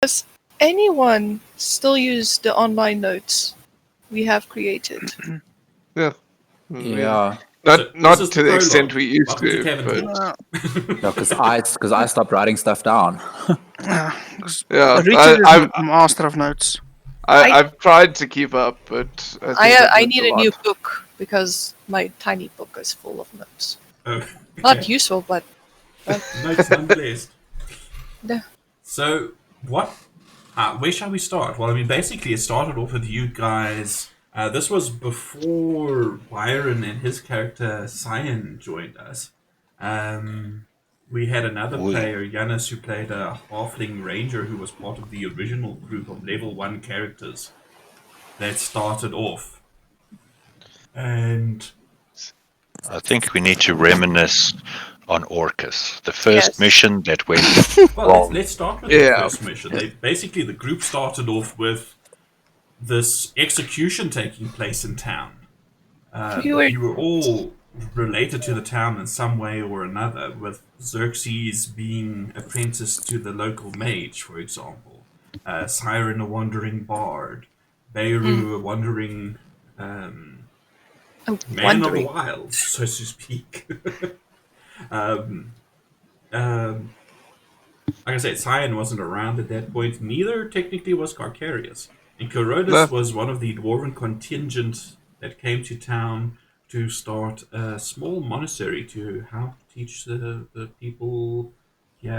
Does anyone still use the online notes we have created? Yeah. Yeah. Not to the extent we used to. No, because I stopped writing stuff down. Yeah, Richard is a master of notes. I've tried to keep up, but I need a new book because my tiny book is full of notes. Okay. Not useful, but Notes nonetheless. Yeah. So, where shall we start? Well, I mean, basically, it started off with you guys. This was before Byron and his character Cyan joined us. We had another player, Yanis, who played a halfling ranger who was part of the original group of level 1 characters that started off. And I think we need to reminisce on Orcus, the first mission that went well, let's start with the first mission. Basically, the group started off with this execution taking place in town. You were all related to the town in some way or another, with Xerxes being apprenticed to the local mage, for example. Siren, a wandering bard. Beirut, a wandering man of the wilds, so to speak. Like I said, Cyan wasn't around at that point. Neither technically was Carcarius. And Coronis was one of the dwarven contingent that came to town to start a small monastery to help teach the people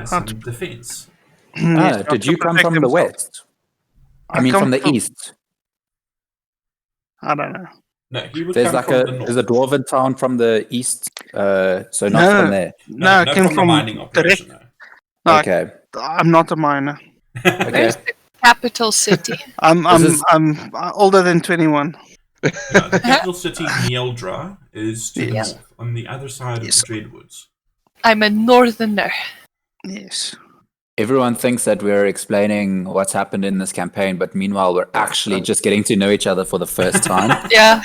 some defense. Did you come from the west? I mean, from the east. I don't know. No, he would There's come like from the north. there's a dwarven town from the east, so not from there. No, I came from the mining operation. No, Okay. I'm not a miner. Okay. Where's the capital city? I'm older than 21. The capital city, Nieldra, is to the north, on the other side of the Dreadwoods. I'm a northerner. Yes. Everyone thinks that we're explaining what's happened in this campaign, but meanwhile, we're actually just getting to know each other for the first time. Yeah.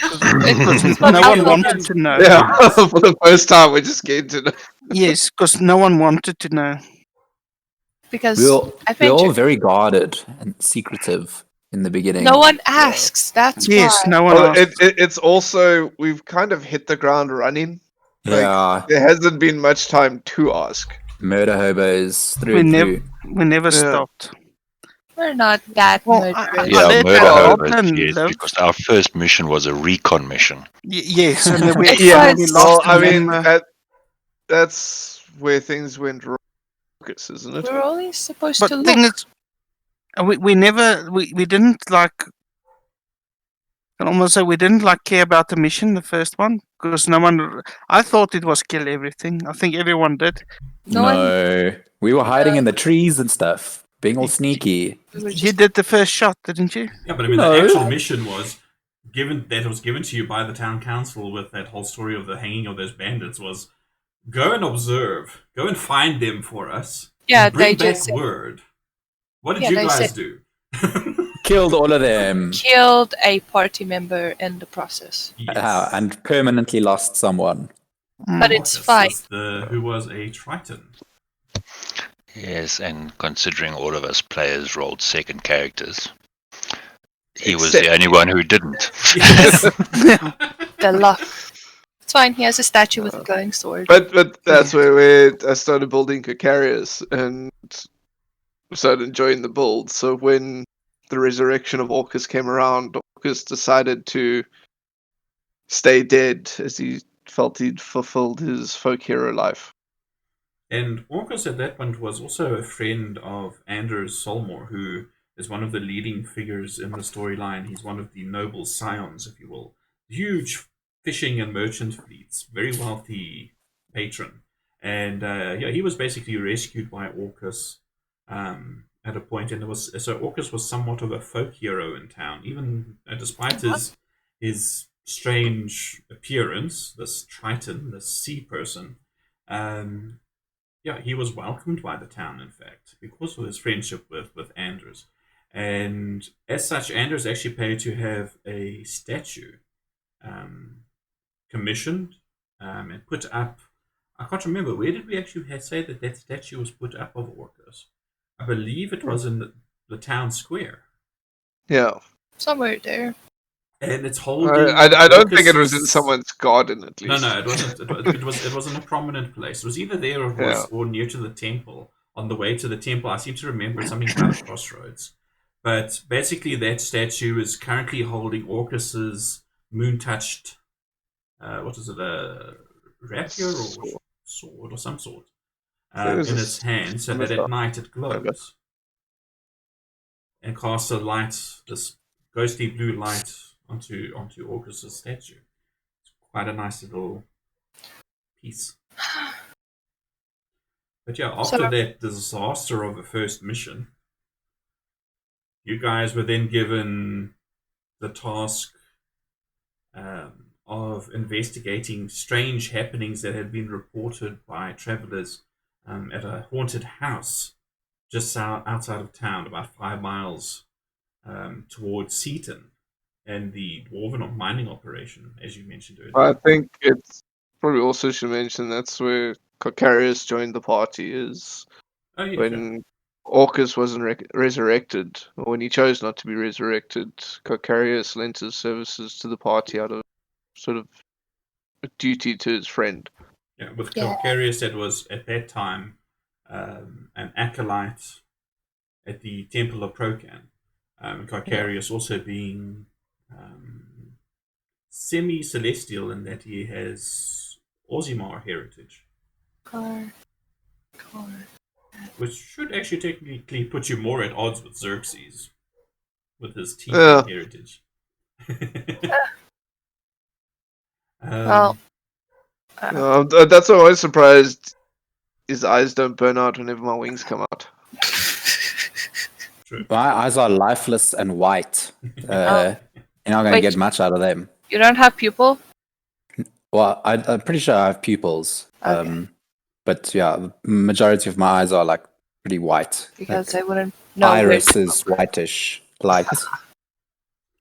No one wanted to know. Yeah, for the first time, we're just getting to know. Yes, because no one wanted to know. Because we're all very guarded and secretive in the beginning. no one asks. That's why. No one asks. It's also, we've kind of hit the ground running. Yeah. There hasn't been much time to ask. Murder hobos through and through. We never stopped. We're not that murderous. Murder hobos, yes, because our first mission was a recon mission. Yes, and then we well, I mean, that's where things went wrong, isn't it? We're only supposed but to thing look. is, we didn't like. And almost say we didn't care about the mission, the first one, because no one. I thought it was kill everything. I think everyone did. No, we were hiding in the trees and stuff, being all sneaky. You did the first shot, didn't you? Yeah, but I mean, the actual mission was given to you by the town council with that whole story of the hanging of those bandits was go and observe, go and find them for us. Yeah, bring back word. What did you guys do? Killed all of them. Killed a party member in the process. Yes. And permanently lost someone. But it's fine. Who was a Triton. Yes, and considering all of us players rolled second characters, he was the only one who didn't. Yes. The luck. It's fine, he has a statue with a glowing sword. But that's where I started building Carcarius and started enjoying the build. So when the resurrection of Orcus came around, Orcus decided to stay dead as he felt he'd fulfilled his folk hero life. And Orcus at that point was also a friend of Anders Solmor, who is one of the leading figures in the storyline. He's one of the noble scions, if you will. Huge fishing and merchant fleets, very wealthy patron. And he was basically rescued by Orcus at a point, and Orcus was somewhat of a folk hero in town, even despite his strange appearance, this Triton, this sea person. He was welcomed by the town, in fact, because of his friendship with Anders. And as such, Anders actually paid to have a statue commissioned and put up. I can't remember, where did we actually say that statue was put up of Orcus? I believe it was in the town square. Yeah. Somewhere there. And it's holding. I don't think it was in Orcus's- someone's garden, at No, least. no, it wasn't. It was in a prominent place. It was either there or it was or near to the temple. On the way to the temple, I seem to remember something about a crossroads. But basically, that statue is currently holding Orcus's moon-touched, what is it, a rapier or sword or some sort, in its hand, so that at night it glows and casts a light, this ghostly blue light, onto Orcus's statue. It's quite a nice little piece. But yeah, after that disaster of the first mission, you guys were then given the task of investigating strange happenings that had been reported by travelers at a haunted house just outside of town, about 5 miles towards Seaton, and the Dwarven mining operation, as you mentioned earlier. I think it's probably also should mention that's where Cocarius joined the party, is when Orcus wasn't resurrected, or when he chose not to be resurrected. Cocarius lent his services to the party out of sort of a duty to his friend. Yeah, with Calcarius, that was at that time an acolyte at the Temple of Procan. Calcarius also being semi-celestial in that he has Ozimar heritage. Which should actually technically put you more at odds with Xerxes, with his Tiefling heritage. Well, that's why I was surprised his eyes don't burn out whenever my wings come out. True. My eyes are lifeless and white. You're not going to get much out of them. You don't have pupil? Well, I'm pretty sure I have pupils. Okay. But yeah, the majority of my eyes are like pretty white. Because like, I wouldn't know. iris is whitish, light.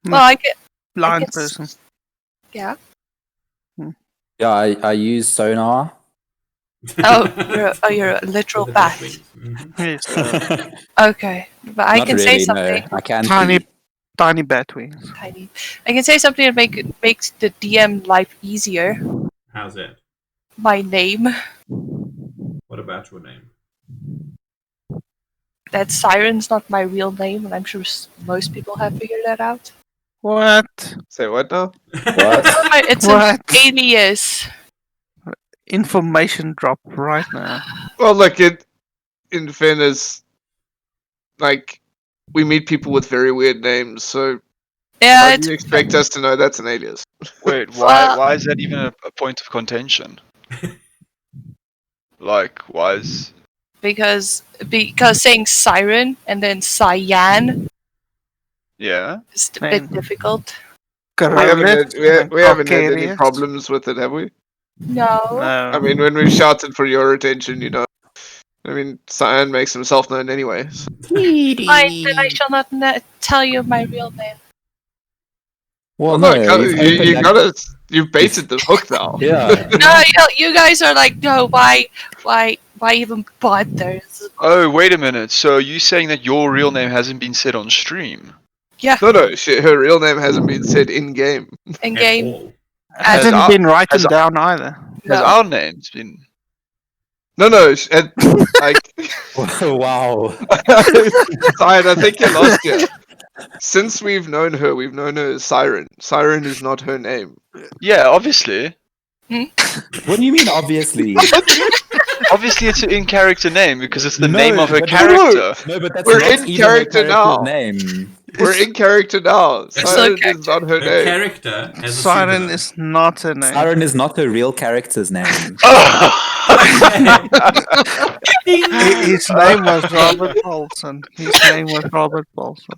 Well, I get. Blind guess- person. Yeah. Yeah, I use sonar. You're a literal With the bat. wings. Mhm. Yes. Okay, but I Not can really, say something. No. I can Tiny bat wings. Tiny. I can say something that makes the DM life easier. How's that? My name. What about your name? That Siren's not my real name, and I'm sure most people have figured that out. What? Say what now? What? It's What? an alias. Information drop right now. Well, look, in fairness, like, we meet people with very weird names, so Yeah, how it's do you expect us to know that's an alias? Wait, Well- why is that even a point of contention? Like, why is... because saying Siren and then Cyan Yeah? is a bit Name. difficult. We haven't Correct. we haven't had any Calcarius. problems with it, have we? No. No. I mean, when we shouted for your attention, you know. I mean, Cyan makes himself known anyway. So. Fine, then I shall not tell you my real name. Well, no, no, you've opened that- you've baited the hook now. Yeah. No, you guys are like, no, why even bother? Oh, wait a minute. So you saying that your real name hasn't been said on stream? Yeah, No, her real name hasn't been said in game. in At game. all. Hasn't Has been written has- down either. Has No. our names been... No, like, Wow. Cyan, I think you lost here. Since we've known her as Siren. Siren is not her name. Yeah, obviously. What do you mean, obviously? Obviously it's an in-character name because it's the No, name of her but- character. No, but that's We're not in even her character character's now. name. We're in character now. Siren okay. is not her Her name. character has a Siren pseudonym. is not a name. Siren is not her real character's name. His name was Robert Paulson. His name was Robert Paulson.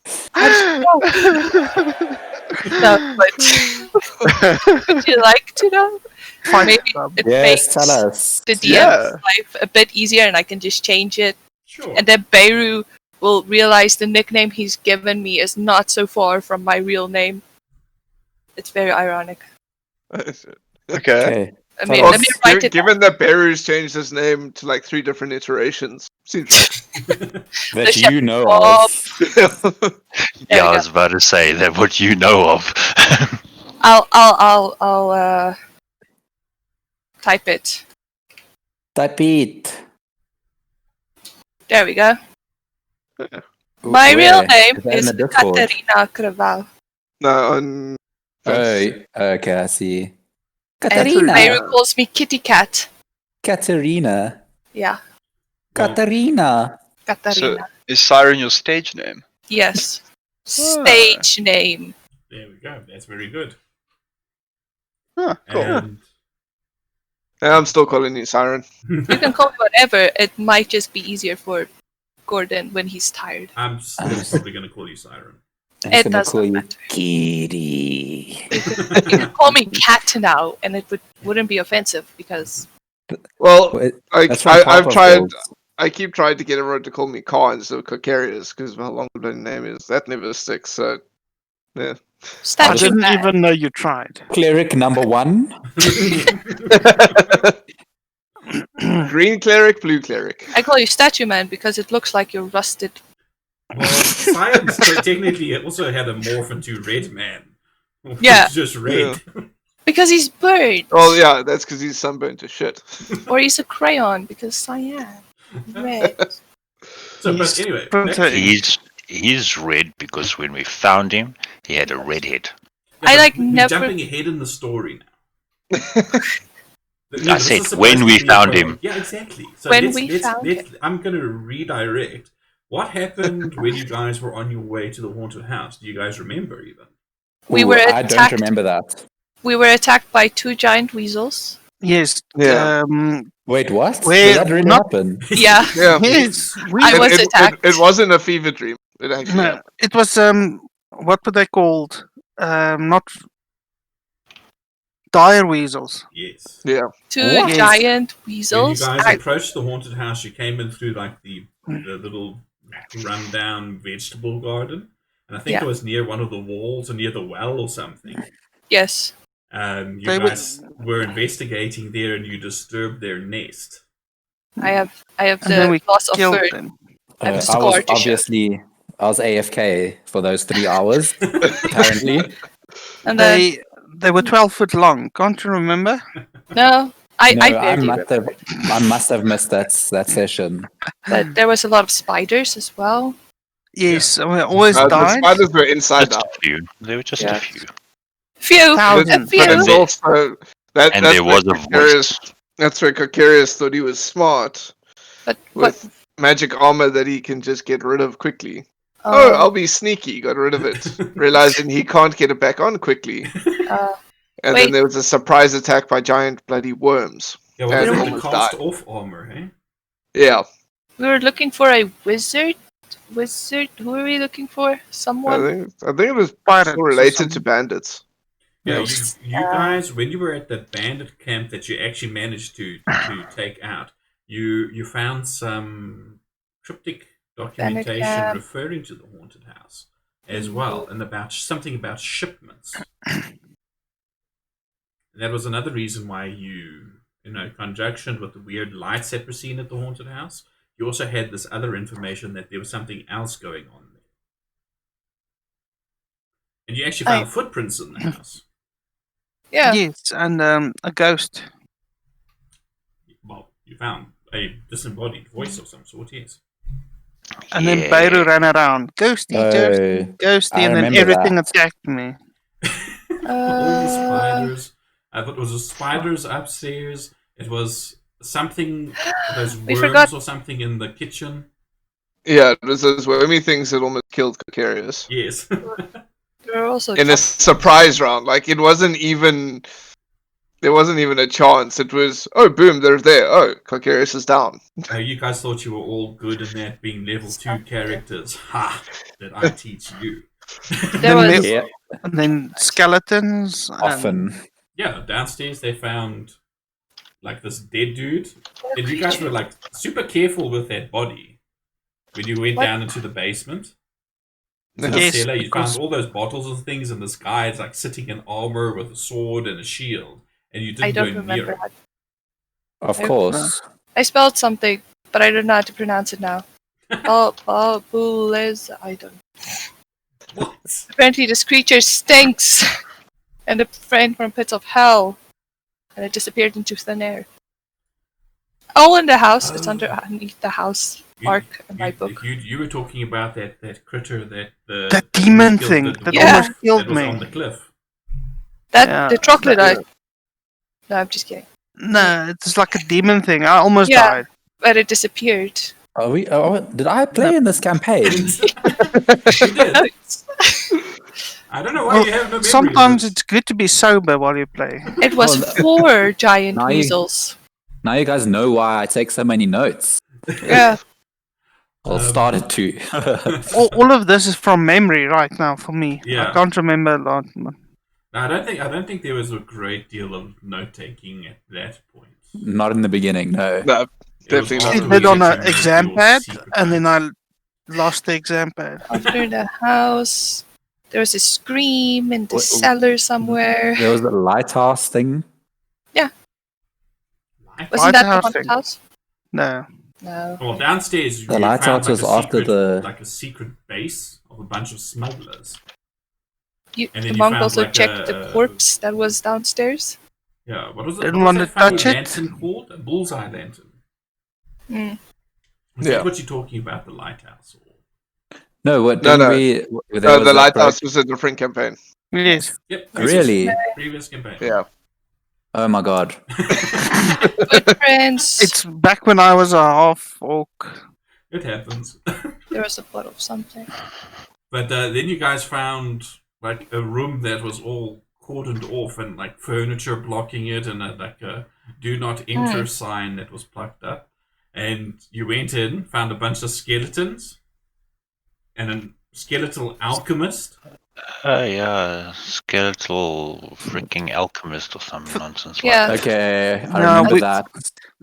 No, but would you like to know? Fight Maybe Club. it Yes, makes tell us. the DM's Yeah. life a bit easier, and I can just change it. Sure. And then Beirut will realize the nickname he's given me is not so far from my real name. It's very ironic. Okay. Okay. I mean, Well, let me write it. Given that Beru's changed his name to like 3 different iterations, Seems That The you know Bob. of. right. There Yeah, we I go. was about to say that what you know of. I'll type it. Type it. There we go. My real Where? name that in is the Discord? Katerina Kraval. No, on. Oh, okay, I see. And Katarina. Mayru calls me Kitty Cat. Katarina. Yeah, Well, Katarina. Katarina. So is Siren your stage name? Yes. Stage name. there we go. That's very good. Huh, cool. And Yeah, I'm still calling you Siren. You can call me whatever. It might just be easier for Gordon when he's tired. I'm still probably going to call you Siren. I'm It gonna does call not you matter. Kitty. You can call me Cat now, and it wouldn't be offensive because Well, Wait, I've that's from tried. Powerpuff Girls. I keep trying to get everyone to call me Car instead of Cocarius because of how long the bloody name is. That never sticks. So, yeah. I statue didn't man. even know you tried. Cleric number 1. Green cleric, blue cleric. I call you statue man because it looks like you're rusted. Well, Science technically also had a morph into Red Man. Which Yeah. is just red. Because he's burnt. Oh yeah, that's because he's sunburned to shit. Or he's a crayon because cyan. Red. So, but anyway, But, back to- He's red because when we found him, he had a red head. yeah, I but like we're never- jumping ahead in the story now. I this said is supposed when to we be a found prologue. him. Yeah, exactly. So When we found I'm going to redirect. What happened when you guys were on your way to the haunted house? Do you guys remember even? We Ooh, were I don't attacked. remember that. We were attacked by 2 giant weasels. Yes. Yeah. Wait, what? Where- Did that really not- happen? Yeah. Yeah. Yes. I was attacked. It wasn't a fever dream. It actually No, happened. it was what were they called? Not dire weasels. Yes. Yeah. 2 What? giant When you weasels. guys I- approached the haunted house, you came in through like the little rundown vegetable garden, and I think Yeah. it was near one of the walls or near the well or something. yes. You They were- guys were investigating there, and you disturbed their nest. I have And then the we loss of killed fur. them. I have a I scar was to show. obviously I was AFK for those 3 hours, apparently. And then They were 12 foot long. Can't you remember? no, I No, barely remember. I must have missed that session. But there was a lot of spiders as well. Yes, we always The died. spiders were inside Just out. a few. There were just Yeah. a few. Few, Thousands. a But few. it's also And that's there where was a Cocarius- That's where Cocarius thought he was smart But with magic armor that he can just get rid of quickly. what? Oh, I'll be sneaky. Got rid of it, realizing he can't get it back on quickly. And Wait. then there was a surprise attack by giant bloody worms. Yeah, well, And they almost cast died. off armor, eh? Yeah, We were looking for a wizard. Who were we looking for? I Someone. think it was Pirates still or related to something. bandits. Yeah, Yes. you guys, when you were at that bandit camp that you actually managed to take out, you found some cryptic documentation camp. referring to the haunted house as well, and about something about shipments. And that was another reason why you in conjunction with the weird lights that were seen at the haunted house, you also had this other information that there was something else going on there. And you actually found footprints in the house. Yeah. Yes, and a ghost. Well, you found a disembodied voice of some sort, yes. And then Yeah. Beirut ran around. Ghosty, ghosty, ghosty, I and then remember everything that. attacked me. All the spiders. I thought it was the spiders upstairs. It was something, those We worms forgot- or something in the kitchen. Yeah, it was those wormy things that almost killed Cocarius. Yes. There were also In a surprise round. Like, it wasn't even... There wasn't even a chance. It was, oh, boom, they're there. Oh, Cocarius is down. You guys thought you were all good in that being level 2 characters. Ha! Did I teach you? there was Yeah, And then skeletons. and- often. Yeah, downstairs they found like this dead dude. And you guys were like super careful with that body when you went What? down into the basement. To the Yes, cellar, you because- found all those bottles and things, and this guy is like sitting in armor with a sword and a shield, and you I didn't don't go remember near him. that. Of I- course. I spelled something but I don't know how to pronounce it now. Bulles, I don't know. What? Apparently this creature stinks, and a friend from pits of hell, and it disappeared into thin air. All in the house. It's underneath the house arc in my book. You were talking about that critter that That demon thing that almost killed that was me. on the cliff. The troglodyte. No, I'm just kidding. No, it's like a demon thing. I almost died. But it disappeared. Are we? Did I play in this campaign? You did. I don't know why you have no memory. Sometimes it's good to be sober while you play. It was 4 giant weasels. Now you guys know why I take so many notes. Yeah. Well, started to. All of this is from memory right now for me. Yeah. I can't remember a lot. No, I don't think there was a great deal of note taking at that point. Not in the beginning, no. No, definitely I not. did on an exam pad, and then I lost the exam pad. After the house, there was a scream in the cellar somewhere. There was a lighthouse thing. Wasn't that the Lighthouse haunted thing. house? No. No. Well, downstairs The you lighthouse found was after like a secret base of a bunch of smugglers. The And then monk you found also like checked the corpse that was downstairs. Yeah, what was it? Didn't What want was to that funny touch it. lantern called? A bullseye lantern. Mm. Was Yeah. that what you're talking about, the lighthouse? Or... No, what No, didn't no. we? There No, was the that lighthouse was a different campaign. Yes. Yep. Really? Previous campaign. Yeah. Oh my god. Footprints. It's back when I was a half orc. It happens. There was a plot of something. But then you guys found like a room that was all cordoned off and like furniture blocking it and a do not enter sign that was plucked up. And you went in, found a bunch of skeletons and a skeletal alchemist. Yeah, skeletal freaking alchemist or some nonsense Yeah. like that. Okay, I No, remember we- that.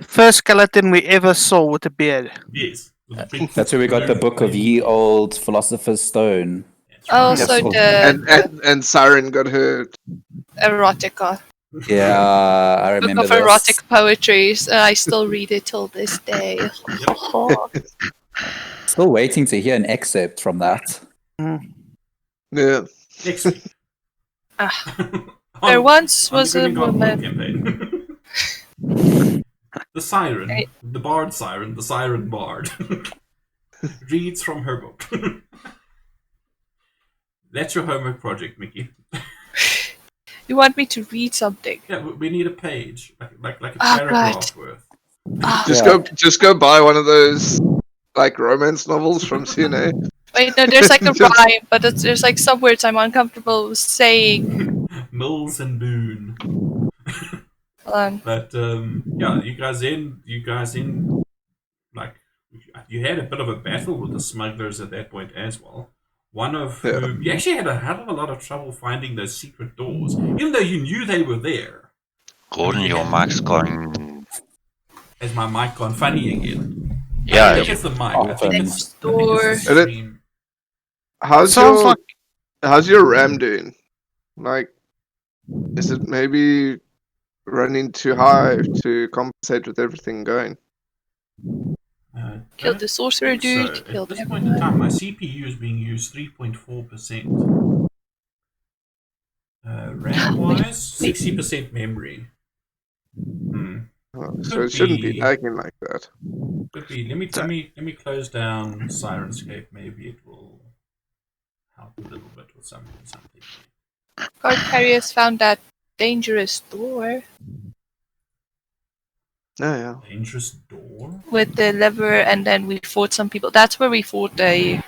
First skeleton we ever saw with a beard. Yes. With a big That's where we got the book of Ye Old Philosopher's Stone. That's right. Also Yes. And Siren got her. erotica. Yeah, I Book remember of this. erotic poetry. I still read it till this day. Still waiting to hear an excerpt from that. Yeah. Next week. There once on was the a Grimmy Goblin woman. campaign. The siren, the bard siren, the siren bard, reads from her book. That's your homework project, Mickey. You want me to read something? Yeah, we need a page, like a Ah, paragraph worth. Just go buy one of those like romance novels from CNA. Wait, no, there's like a rhyme, but there's like some words I'm uncomfortable with saying. Mills and Boone. Hold on. But yeah, you guys in like you had a bit of a battle with the smugglers at that point as well. One of whom you actually had a hell of a lot of trouble finding those secret doors, even though you knew they were there. Gordon, your mic's gone. Has my mic gone funny again? I Yeah, think it's the mic. I think Next it's door. the Is it- stream. How's your RAM doing? Like, is it maybe running too high to compensate with everything going? Killed the sorcerer dude. At Killed this point in everyone. time, my CPU is being used 3.4%. RAM-wise, 60% memory. So it shouldn't be lagging like that. Could be. Let me close down Sirenscape. Maybe it will help a little bit with something. Card carriers found that dangerous door Yeah. Dangerous door. with the lever, and then we fought some people. That's where we fought a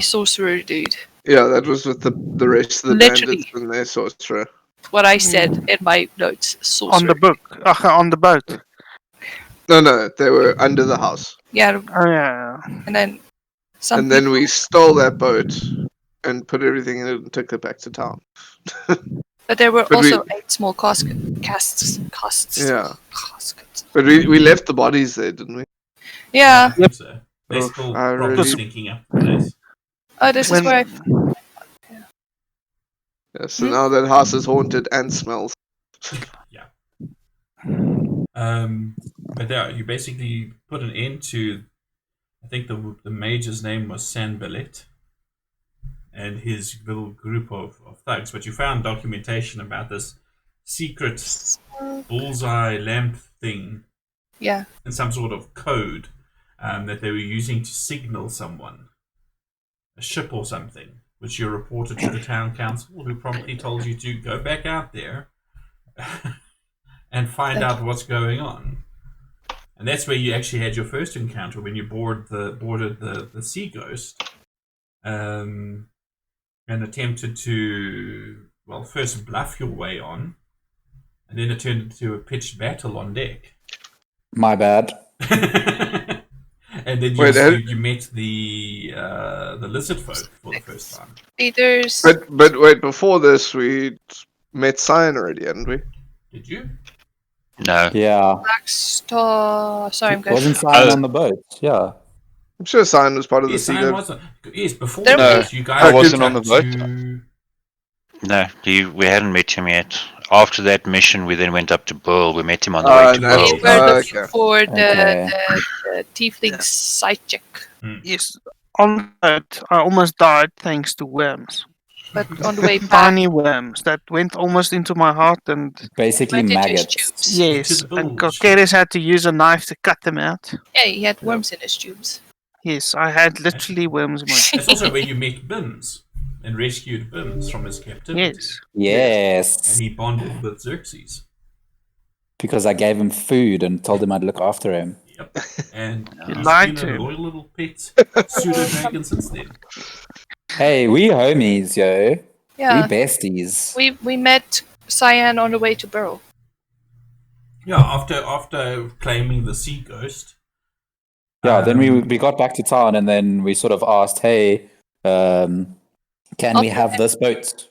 sorcerer dude. Yeah, that was with the rest of the Literally. bandits and their sorcerer. What I said in my notes. Sorcerer. On the book. On the boat. No, they were under the house. Yeah, Oh yeah. and then some. And then we stole that boat and put everything in it and took it back to town. But there were But also 8 small casts. Yeah. Caskets. But we left the bodies there, didn't we? Yeah. I think so. They're Oh, still I probably really- stinking up the place. Oh, this is When- where I. Yeah, so now that house is haunted and smells. But there, you basically put an end to. I think the mage's name was Sanballat, and his little group of thugs. But you found documentation about this secret bullseye lamp thing. Yeah. And some sort of code that they were using to signal someone, a ship or something, which you reported to the town council, who promptly told you to go back out there and find out what's going on. And that's where you actually had your first encounter, when you boarded the Sea Ghost and attempted to, well, first bluff your way on, and then it turned into a pitched battle on deck. My bad. And then you met the lizard folk for the first time. Leaders. But wait, before this, we met Cyan already, hadn't we? Did you? No. Yeah. Black Star. Sorry, I'm going. Wasn't Cyan on the boat? Yeah. I'm sure Cyan was part of the Yes, Sea Cyan Ghost. wasn't. Yes, before There this, was- you guys I wasn't went on the up boat. to- No, we hadn't met him yet. After that mission, we then went up to Burl. We met him on the way to no. We Burl. were looking okay. for Okay. the tiefling side chick, Yes. On the boat, I almost died thanks to worms. but on the way back, Tiny worms that went almost into my heart, and Basically went into his maggots. tubes. yes, the and bulge. Kokeres had to use a knife to cut them out. Yeah, he had worms in his tubes. Yes, I had literally worms in my That's also where you met Bims and rescued Bims from his captivity. Yes. And Yes. he bonded with Xerxes. Because I gave him food and told him I'd look after him. Yep. And You he's lied been to a him. loyal little pet pseudo dragon since then. Hey, we homies, yo. Yeah, We besties. we met Cyan on the way to Burl. Yeah, after claiming the Sea Ghost. Yeah, then um, we got back to town and then we sort of asked, hey, can we have this boat?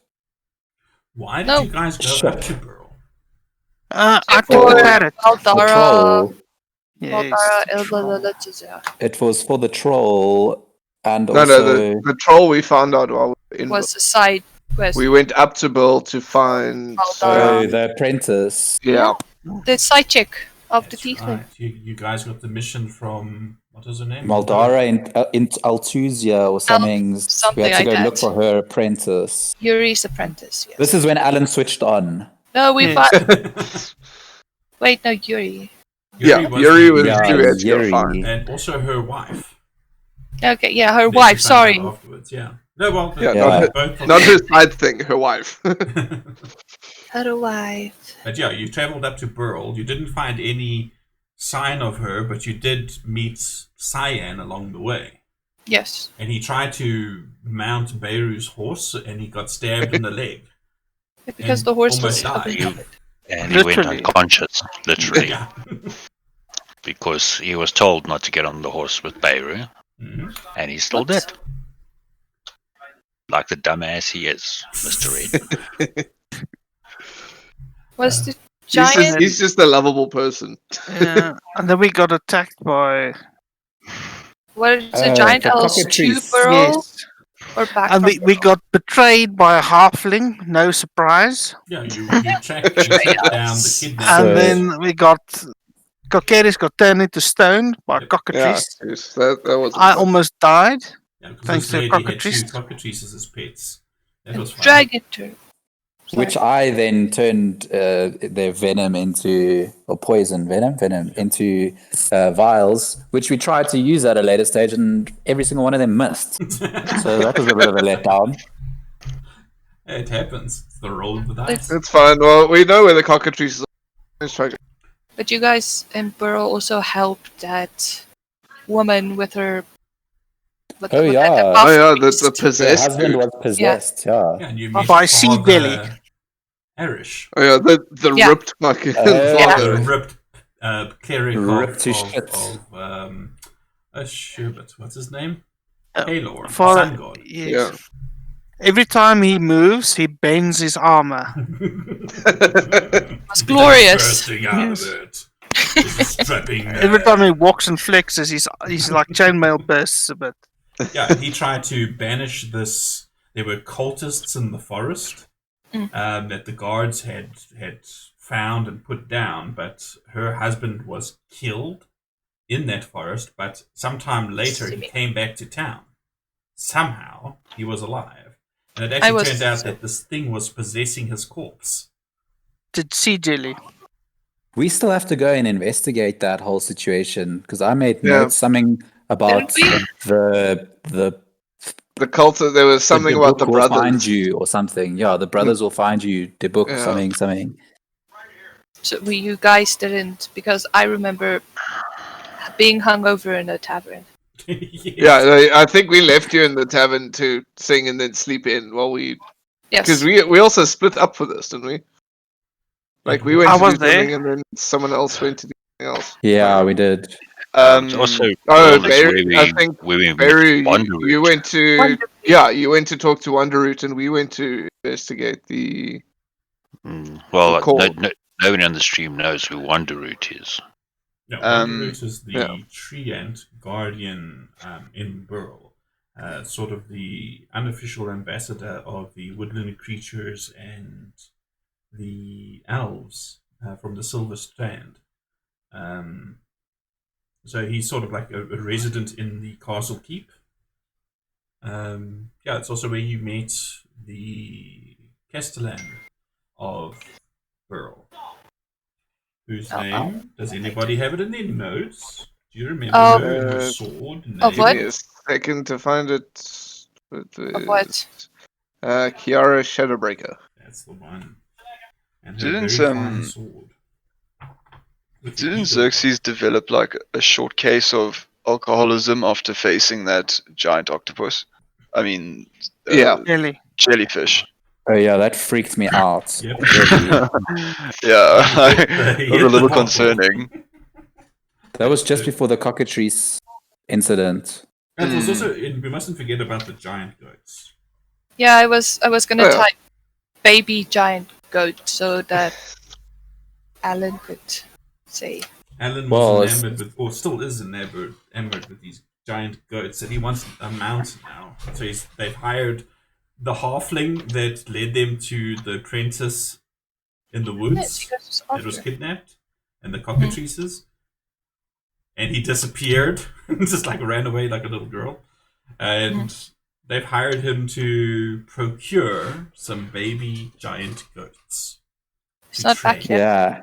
Why did No. you guys go Shit. up to Burl? I For took a parrot. The Aldara. troll. Yes. Aldara, troll. It was for the troll and No, also... the troll we found out while we were in. Was a side quest. We went up to Burl to find. Oh, the apprentice. Yeah. The side chick of the That's tiefling. right. You guys got the mission from, what is her name? Maldara in Altuzia or something. We something had to go like look that. for her apprentice. Yuri's apprentice. Yes. This is when Alan switched on. No, we Yes. found. Wait, no, Yuri. Yeah, Yuri was Yeah, too edgy to Yuri. find. And also her wife. Okay, yeah, her Then wife. she found Sorry. out afterwards, yeah. No, well, Yeah, Yeah. both of Not them. her side thing, her wife. Her wife. But yeah, you traveled up to Burl. You didn't find any sign of her, but you did meet Cyan along the way. Yes. And he tried to mount Beiru's horse, and he got stabbed in the leg. Because And the horse was almost died. covered. And he went Literally. unconscious, literally, Yeah. because he was told not to get on the horse with Beiru, Mhm. and he's still dead. Like the dumbass he is, Mr. Red. Was the He's just, giant? he's just a lovable person. Yeah. And then we got attacked by. What is the giant the elves to cockatrice. Burl Yes. or back? And from we Burl? got betrayed by a halfling. No surprise. Yeah, you tracked down the kidnapper. And So- then we got. Kokeris got turned into stone by Yep. Yeah, cockatrice. yes, that was. I almost died. Yeah, because Thanks this to lady had two cockatrice. cockatrices as pets. That was fun. Dragon turtle. Which I then turned their venom into, or poison venom into vials, which we tried to use at a later stage, and every single one of them missed. So that was a bit of a letdown. It happens. It's the roll of the dice. It's fine. Well, we know where the cockatrices are. Let's try. But you guys in Burl also helped that woman with her. With, Oh, with yeah. that Oh yeah, the beast. Her possessed. husband dude. was possessed, yeah. Yeah, and you By met sea Father belly. Arish. Oh yeah, the Yeah. ripped fucking Yeah. father. The ripped cleric Ripped of to shit. Sherbet. What's his name? Uh, Halor. Father- Sun God. Yes. Yeah. Every time he moves, he bends his armor. It was glorious. Bursting out of it. This is strapping, Every time he walks and flexes, he's like chainmail bursts a bit. Yeah, he tried to banish this. There were cultists in the forest that the guards had found and put down, but her husband was killed in that forest, but sometime later he came back to town. Somehow he was alive. And it actually turned out that this thing was possessing his corpse. Did sea jelly? We still have to go and investigate that whole situation because I made Yeah. notes something about the cult. There was something about the book brothers. will find you or something. Yeah, the brothers will find you. The book, Yeah. something. So you guys didn't, because I remember being hungover in a tavern. Yes. Yeah, I think we left you in the tavern to sing and then sleep in while we. Yes. Because we also split up for this, didn't we? Like we went I to was do something there. and then someone else went to do something else. Yeah, we did. It's also Oh, Dawn is Barry, I think where we Barry, met you Wanderroot. went to you went to talk to Wanderroot, and we went to investigate the. Well, call. nobody on the stream knows who Wanderroot is. No, Wanderroot is the yeah. treant guardian in Burl. Sort of the unofficial ambassador of the woodland creatures and the elves from the Silver Strand. So he's sort of like a resident in the castle keep. Yeah, it's also where you met the Castellan of Burl. Whose name? Does anybody have it in their notes? Do you remember her and her sword? Of what? Give me a second to find it. Of what? Kiara Shadowbreaker. That's the one. And her Didn't very fine sword. Didn't Xerxes develop like a short case of alcoholism after facing that giant octopus? I mean, jellyfish. Oh yeah, that freaked me out. Yep. Yeah, it was a little concerning. That was just before the cockatrice incident. And it was also, we mustn't forget about the giant goats. Yeah, I was gonna type baby giant goat so that Alan could say. Alan was enamored with, or still is enamored with these giant goats, and he wants a mount now. So they've hired the halfling that led them to the apprentice in the woods that was kidnapped, and the cockatrices. And he disappeared, just like ran away like a little girl. And they've hired him to procure some baby giant goats. It's not back yet. Yeah.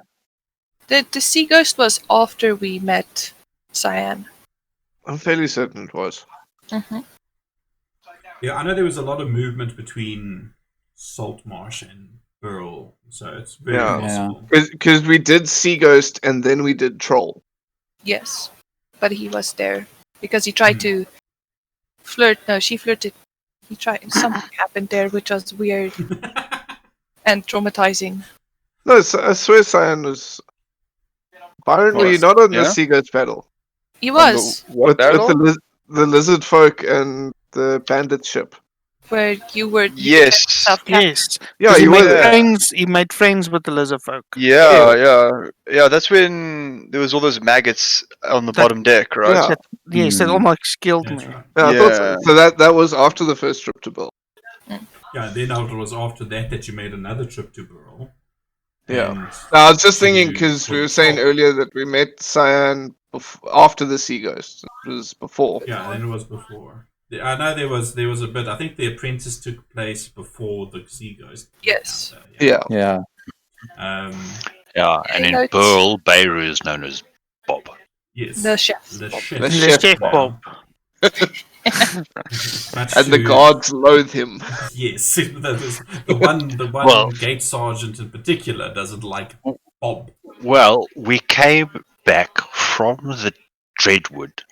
The sea ghost was after we met Cyan. I'm fairly certain it was. Mm-hmm. Yeah, I know there was a lot of movement between Saltmarsh and Burl, so it's very possible. Because we did Sea Ghost and then we did Troll. Yes, but he was there because he tried to flirt. No, she flirted. He tried. Something happened there, which was weird and traumatizing. No, I swear Cyan was. Byron, were you not on the Sea Ghost battle? He was. With the lizard folk and the bandit ship. Where you were. Yes. Yes. Yeah, he made friends with the lizard folk. Yeah. That's when there was all those maggots on the bottom deck, right? Yes, that almost killed me. Right. Yeah, I thought so. That was after the first trip to Burl. Yeah, then it was after that you made another trip to Burl. Yeah. I was just thinking because we were saying earlier that we met Cyan after the Sea Ghost. It was before. Yeah, then it was before. I know there was a bit. I think the apprentice took place before the Sea Ghost. Yes. Yeah. And in Burl, Beirut is known as Bob. Yes. The chef. The chef Bob. And the guards loathe him. Yes, the one gate sergeant in particular doesn't like Bob. Well, we came back from the Dreadwood.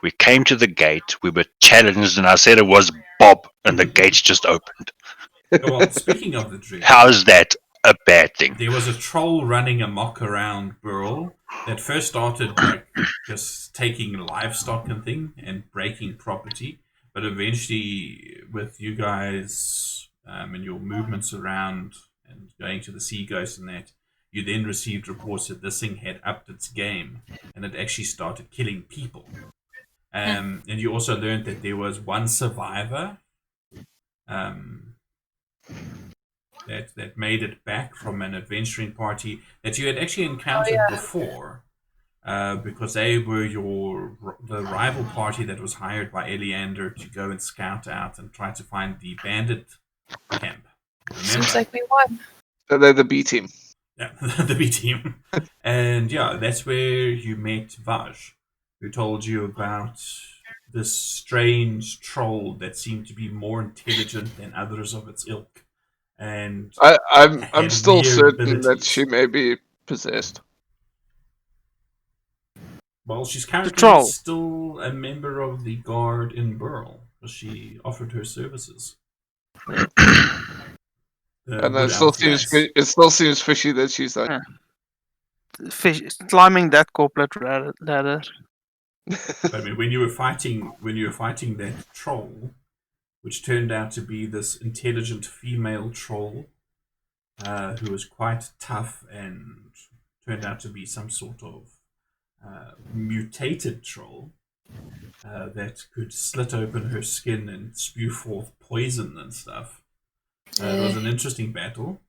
We came to the gate, we were challenged, and I said it was Bob, and the gates just opened. Well, speaking of the Dreadwood, how's that a bad thing? There was a troll running amok around Burl that first started like just taking livestock and thing and breaking property, but eventually, with you guys and your movements around and going to the Sea Ghost and that, you then received reports that this thing had upped its game and it actually started killing people. And you also learned that there was one survivor that made it back from an adventuring party that you had actually encountered before, because they were the rival party that was hired by Eleander to go and scout out and try to find the bandit camp. Remember? Seems like we won. They're the B team. Yeah, the B team. And yeah, that's where you met Vaj, who told you about this strange troll that seemed to be more intelligent than others of its ilk. And I'm had still weird certain that abilities. she may be possessed. Well, she's currently troll. still a member of the guard in Burl, because she offered her services. And it still seems fishy that she's like. Climbing that corporate ladder. I mean, when you were fighting that troll, which turned out to be this intelligent female troll, who was quite tough and turned out to be some sort of mutated troll that could slit open her skin and spew forth poison and stuff. It was an interesting battle.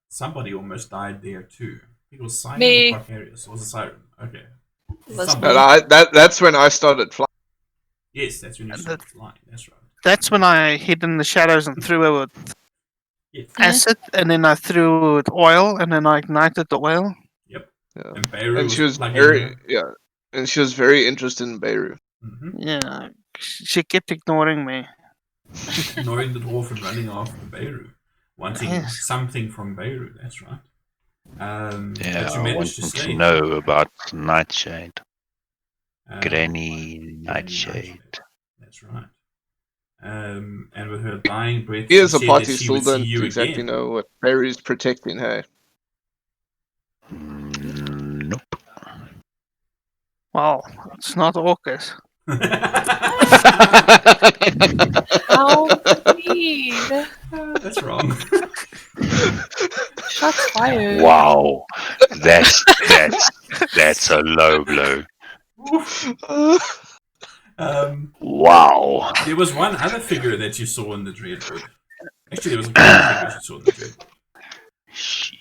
Somebody almost died there too. I think it was Siren or Carcarius. Or was it Siren? Okay. That's when I started flying. Yes, that's when you started flying. That's right. That's when I hid in the shadows and threw her with acid, and then I threw with oil, and then I ignited the oil. Yep. Yeah. And Beirut And she was plugging her. and she was very interested in Beirut. Mm-hmm. Yeah, she kept ignoring me. Ignoring the dwarf and running after Beirut. Wanting something from Beirut, that's right. Yeah, but you I want managed to to slay know about Nightshade. Granny Nightshade. Nightshade. That's right. And with her dying breath, He as she a said party that she still would see don't you exactly again. know what Beirut's protecting her. Nope. Well, it's not Orcus. How mean. That's wrong. Shots fired. Wow, that's a low blow. Wow. There was one other figure that you saw in the Dreadwood. Actually, there was a couple of figures you saw in the Dreadwood.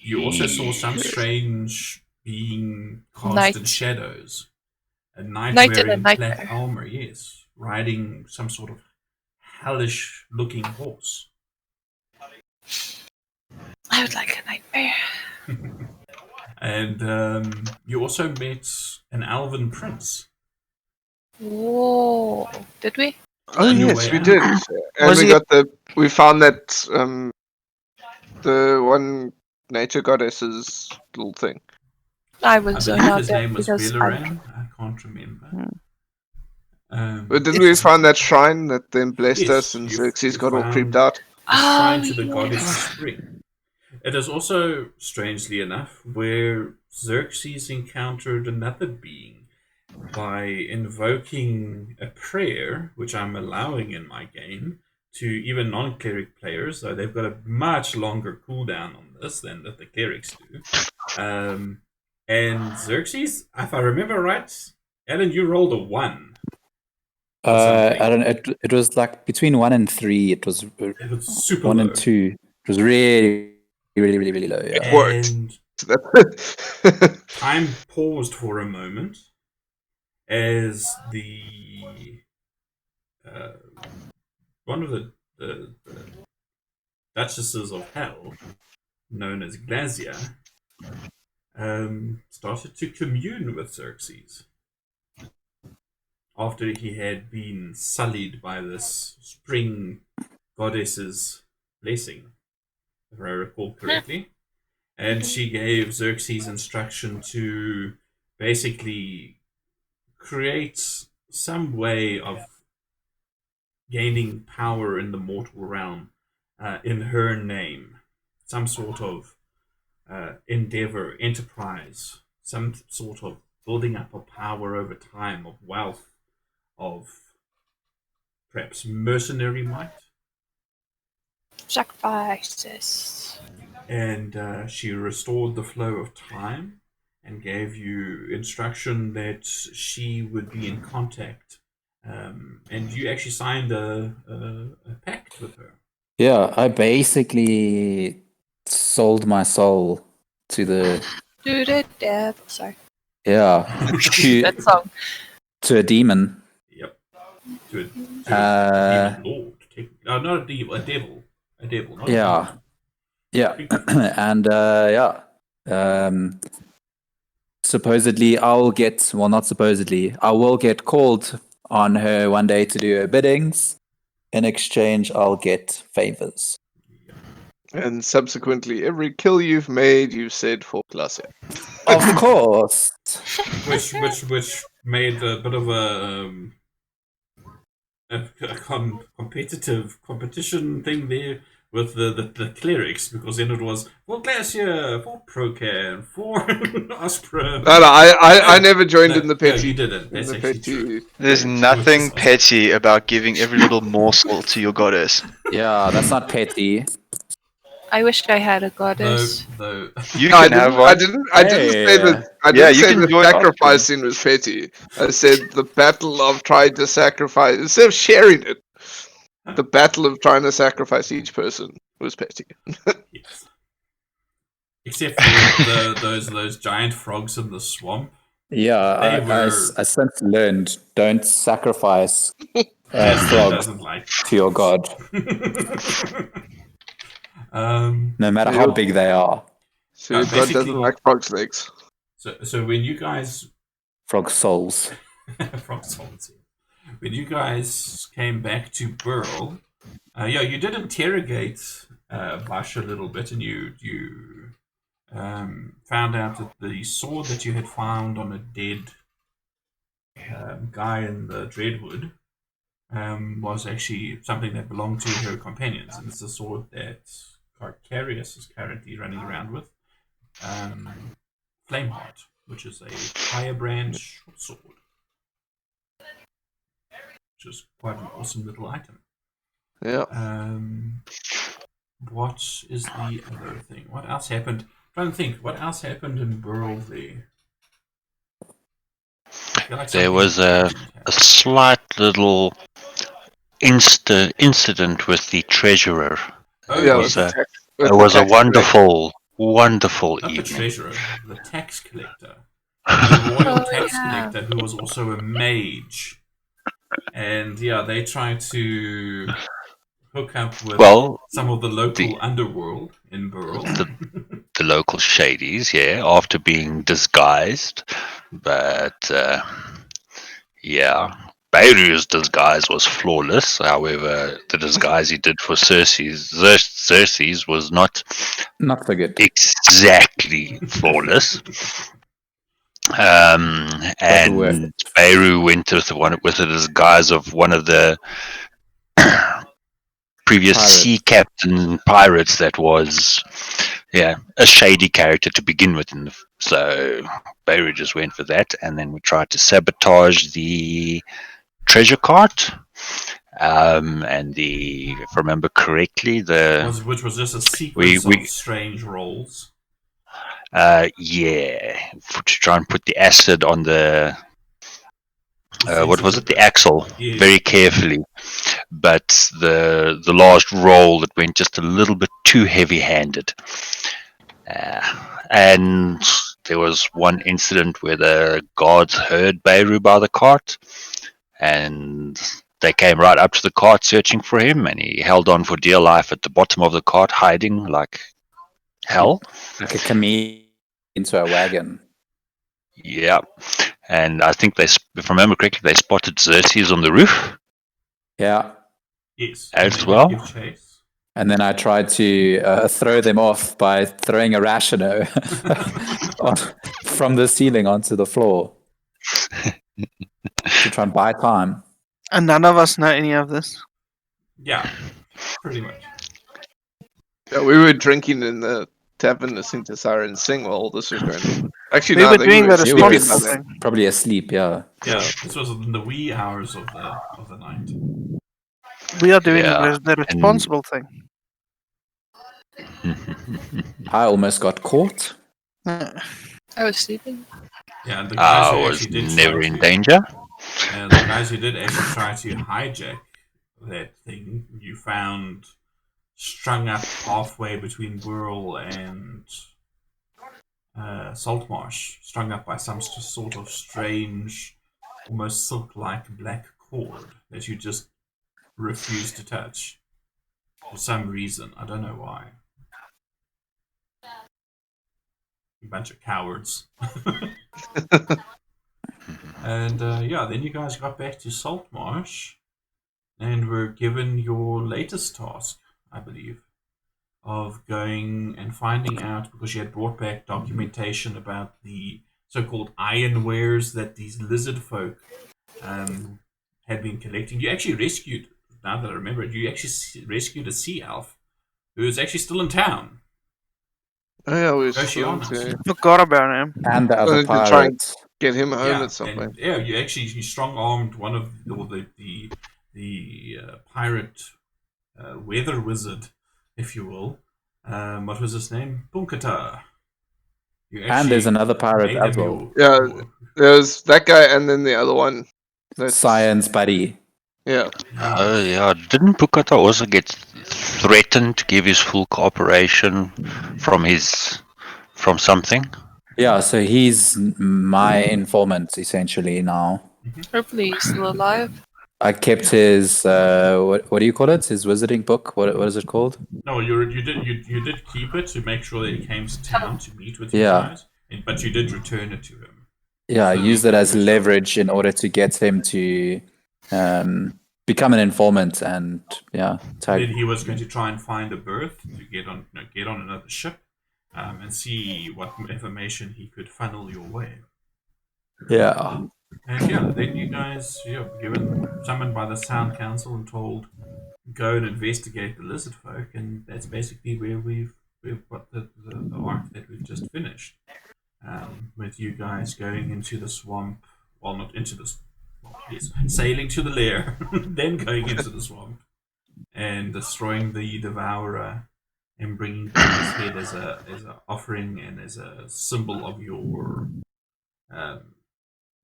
You also saw some strange being cast in shadows. A knight wearing black armor, yes. Riding some sort of hellish looking horse. I would like a nightmare. And you also met an elven prince. Whoa. Did we? Oh yes, we did. And we found that the one nature goddess's little thing. I was I zoned believe out his there name was because Billaran. I can't remember. But didn't we find that shrine that then blessed us and you Xerxes got all creeped found out? a shrine to the goddess of spring. It is also, strangely enough, where Xerxes encountered another being by invoking a prayer, which I'm allowing in my game, to even non-cleric players, so they've got a much longer cooldown on this than that the clerics do. And Xerxes, if I remember right, Alan, you rolled a 1. I don't know. It was like between 1 and 3. It was super 1 low. and 2. It was really low. Yeah. It worked. And time paused for a moment as the one of the Duchesses of Hell, known as Glasia, started to commune with Xerxes after he had been sullied by this spring goddess's blessing, if I recall correctly. And she gave Xerxes instruction to basically create some way of gaining power in the mortal realm in her name. Some sort of endeavor, enterprise, some sort of building up of power over time, of wealth, of perhaps mercenary might. Sacrifices. And she restored the flow of time and gave you instruction that she would be in contact. And you actually signed a pact with her. Yeah, I basically sold my soul to the Do the devil. Sorry. to That song. a demon. Yep. To a demon lord. Not a devil. A devil. A devil. Not a demon. Yeah. And supposedly I will get called on her one day to do her biddings. In exchange, I'll get favors. And subsequently, every kill you've made, you've said for Glacia. Of course. Which made a bit of a competition thing there with the clerics, because then it was for Glacier, for Procan, for Ospra. No, I never joined in the petty. No, you didn't. In That's the actually petty. true. There's nothing petty about giving every little morsel to your goddess. Yeah, that's not petty. I wish I had a goddess. Though. You No, can have one. I didn't say that. I Yeah, didn't you say can the join sacrificing was petty. I said the battle of trying to sacrifice instead of sharing it. The battle of trying to sacrifice each person was petty. Yes. Except for those giant frogs in the swamp. Yeah, I since learned, don't sacrifice frogs to your god. No matter how big they are. So your god doesn't like frogs' legs. So when you guys... Frog souls. Frog souls. When you guys came back to Burl, you did interrogate Vash a little bit, and you found out that the sword that you had found on a dead guy in the Dreadwood was actually something that belonged to her companions, and it's a sword that Carcarius is currently running around with, Flameheart, which is a firebrand short sword, which is quite an awesome little item. Yeah. What is the other thing? What else happened? I'm trying to think. What else happened in Burl there? There was a slight little incident with the treasurer. Yeah, it was a wonderful Not evening. the treasurer, the tax collector. The royal tax collector, who was also a mage. And they tried to hook up with some of the local underworld in Burl. The local shadies, after being disguised. But, Beiru's disguise was flawless. However, the disguise he did for Xerxes was not so good. Exactly flawless. And Beiru went with the disguise of one of the previous sea captain pirates that was a shady character to begin with, so Beiru just went for that, and then we tried to sabotage the treasure cart, and if I remember correctly, which was just a sequence of strange rolls. To try and put the acid on the the axle very carefully, but the last roll, it went just a little bit too heavy-handed, and there was one incident where the guards heard Beiru by the cart, and they came right up to the cart searching for him, and he held on for dear life at the bottom of the cart, hiding like hell, like a chameleon into a wagon. Yeah, and I think if I remember correctly, they spotted Xerxes on the roof. Yeah. Yes. As well. And then I tried to throw them off by throwing a rationo from the ceiling onto the floor to try and buy time. And none of us know any of this. Yeah, pretty much. Yeah, we were drinking in the tavern listening to Siren sing while all this was going on. Actually, we were doing the responsible thing. Probably asleep, Yeah, this was in the wee hours of the night. We are doing the responsible thing. I almost got caught. I was sleeping. Yeah, and the guys I was never in danger. And the guys who did actually try to hijack that thing, you found strung up halfway between Burl and Saltmarsh, strung up by some sort of strange, almost silk-like black cord that you just refuse to touch for some reason. I don't know why. A bunch of cowards. And then you guys got back to Saltmarsh and were given your latest task, I believe, of going and finding out, because you had brought back documentation about the so-called ironwares that these lizard folk had been collecting. You actually rescued, now that I remember it, you actually rescued a sea elf who is actually still in town. Oh, yeah, we Oceanus. Forgot about him. And the other to try and pirates. get him home at some point. And, you strong-armed one of the pirate weather wizard, if you will. What was his name? Punkata. And there's another pirate as well. There's that guy and then the other one. Science buddy. Yeah. Oh, yeah. Didn't Pukata also get threatened to give his full cooperation from something? Yeah, so he's my informant, essentially, now. Hopefully he's still alive. I kept his, what do you call it? His wizarding book? What is it called? No, you did keep it to make sure that he came to town to meet with you guys, but you did return it to him. Yeah, I used it as leverage in order to get him to become an informant, and Then he was going to try and find a berth to get on another ship, and see what information he could funnel your way. Yeah. And then you guys, summoned by the Sound Council and told, go and investigate the lizard folk, and that's basically where we've got the arc that we've just finished. With you guys going into the swamp, well, not into the sailing to the lair, then going into the swamp, and destroying the Devourer, and bringing back his head as a offering and as a symbol of your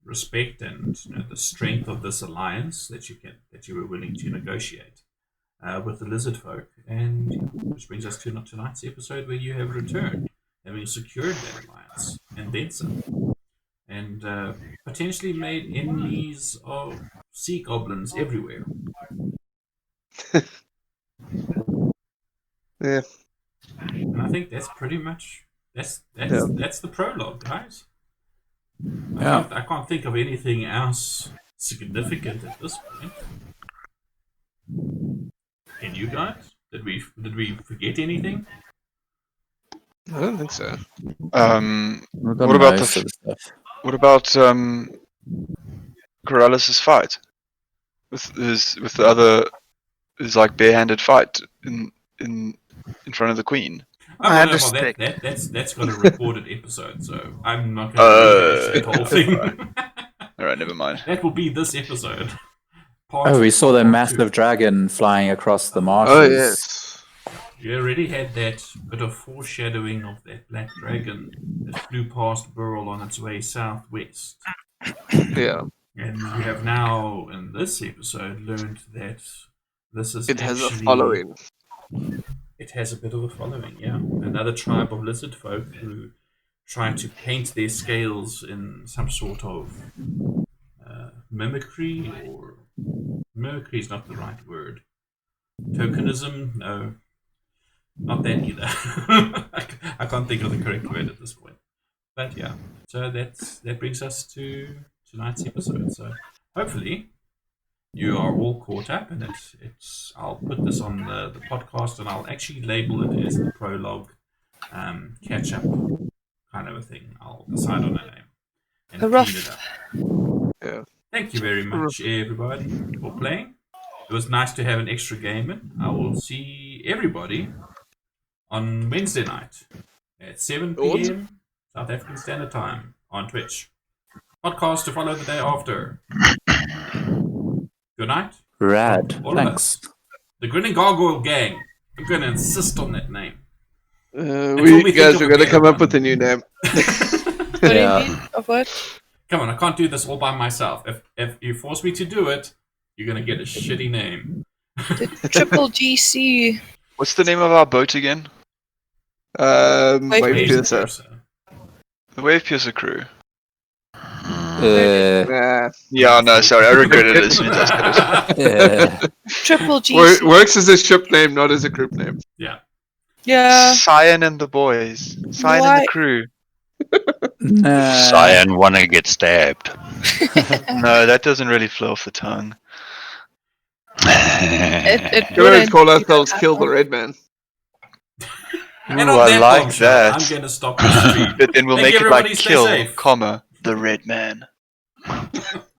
respect and the strength of this alliance that you were willing to negotiate with the lizard folk, and which brings us to tonight's episode, where you have returned, having secured that alliance and then some, and potentially made enemies of sea goblins everywhere. Yeah. And I think that's pretty much that's the prologue, guys. I can't think of anything else significant at this point. Can you guys? Did we forget anything? I don't think so. What about Corrales' fight with the other, his like barehanded fight in front of the Queen? That's got a recorded episode, so I'm not going to rehash the whole thing. Alright, never mind. That will be this episode. We saw the massive dragon flying across the marshes. Oh, yes. You already had that bit of foreshadowing of that black dragon that flew past Burl on its way southwest. Yeah. And you have now, in this episode, learned that this is has a following. It has a bit of a following, yeah. Another tribe of lizard folk who try to paint their scales in some sort of mimicry, or mimicry is not the right word. Tokenism? No. Not that either. I can't think of the correct word at this point. But yeah, so that brings us to tonight's episode. So hopefully you are all caught up, and it's I'll put this on the podcast, and I'll actually label it as the prologue catch up kind of a thing. I'll decide on a name and clean it up. Yeah. Thank you very much, everybody, for playing. It was nice to have an extra game in. I will see everybody on Wednesday night at 7 p.m. South African Standard Time on Twitch. Podcast to follow the day after. Good night. Rad. All Thanks. The Grinning Gargoyle Gang. I'm going to insist on that name. We guys are going to come up with a new name. What do you mean? Of what? Come on, I can't do this all by myself. If you force me to do it, you're going to get a shitty name. The Triple GC What's the name of our boat again? Wave Wave Piercer. Piercer. The Wave Piercer crew. Nah. Yeah, no, sorry, I regretted it as soon as I said it. Triple G. Works as a ship name, not as a group name. Yeah. Yeah. Cyan and the boys. Cyan and Why- the crew. Cyan wanna get stabbed. No, that doesn't really flow off the tongue. It Could always wouldn't call be ourselves that Kill the hard. Red Man. And Ooh, on I that like bombshell, that. I'm going to stop the stream. But then we'll Thank make you, it like everybody. Stay kill, safe. comma, the Red Man.